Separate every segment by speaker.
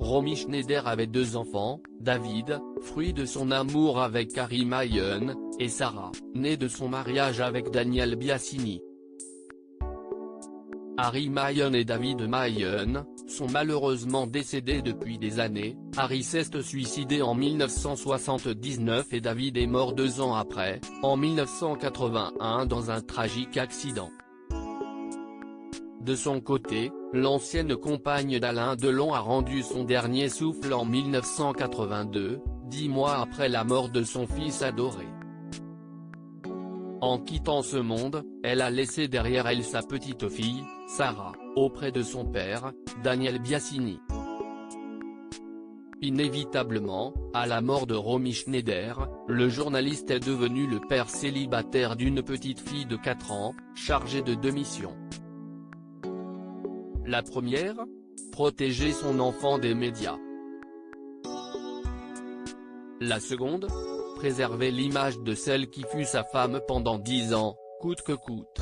Speaker 1: Romy Schneider avait 2 enfants, David, fruit de son amour avec Carrie Mayen, et Sarah, née de son mariage avec Daniel Biasini. Harry Mayen et David Mayen sont malheureusement décédés depuis des années. Harry s'est suicidé en 1979 et David est mort 2 ans après, en 1981 dans un tragique accident. De son côté, l'ancienne compagne d'Alain Delon a rendu son dernier souffle en 1982, 10 mois après la mort de son fils adoré. En quittant ce monde, elle a laissé derrière elle sa petite fille, Sarah, auprès de son père, Daniel Biasini. Inévitablement, à la mort de Romy Schneider, le journaliste est devenu le père célibataire d'une petite fille de 4 ans, chargé de 2 missions. La première ? Protéger son enfant des médias. La seconde ? Préserver l'image de celle qui fut sa femme pendant 10 ans, coûte que coûte.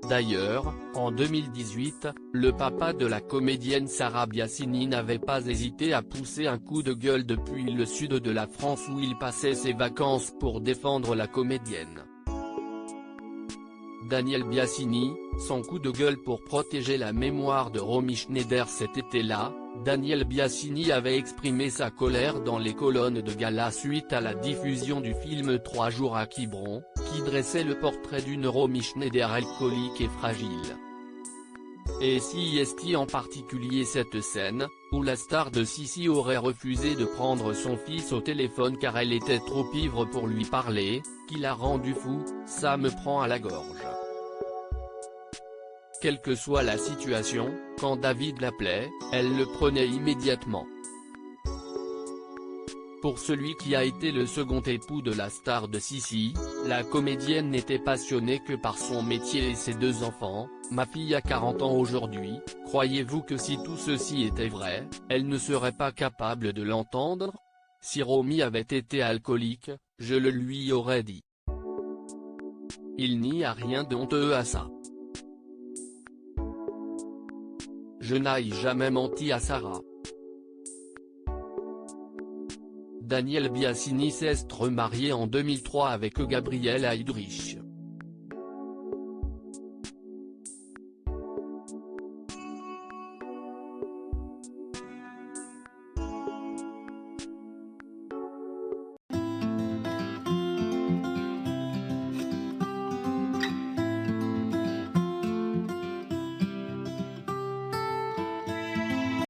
Speaker 1: D'ailleurs, en 2018, le papa de la comédienne Sarah Biasini n'avait pas hésité à pousser un coup de gueule depuis le sud de la France où il passait ses vacances pour défendre la comédienne. Daniel Biasini, son coup de gueule pour protéger la mémoire de Romy Schneider cet été-là. Daniel Biasini avait exprimé sa colère dans les colonnes de gala suite à la diffusion du film 3 jours à Quiberon, qui dressait le portrait d'une Romy Schneider alcoolique et fragile. Et si est en particulier cette scène, où la star de Sissi aurait refusé de prendre son fils au téléphone car elle était trop ivre pour lui parler, qui l'a rendu fou, ça me prend à la gorge. Quelle que soit la situation, quand David l'appelait, elle le prenait immédiatement. Pour celui qui a été le second époux de la star de Sissi, la comédienne n'était passionnée que par son métier et ses 2 enfants. Ma fille a 40 ans aujourd'hui, croyez-vous que si tout ceci était vrai, elle ne serait pas capable de l'entendre ? Si Romy avait été alcoolique, je le lui aurais dit. Il n'y a rien de honteux à ça. Je n'ai jamais menti à Sarah. Daniel Biasini s'est remarié en 2003 avec Gabrielle Heydrich.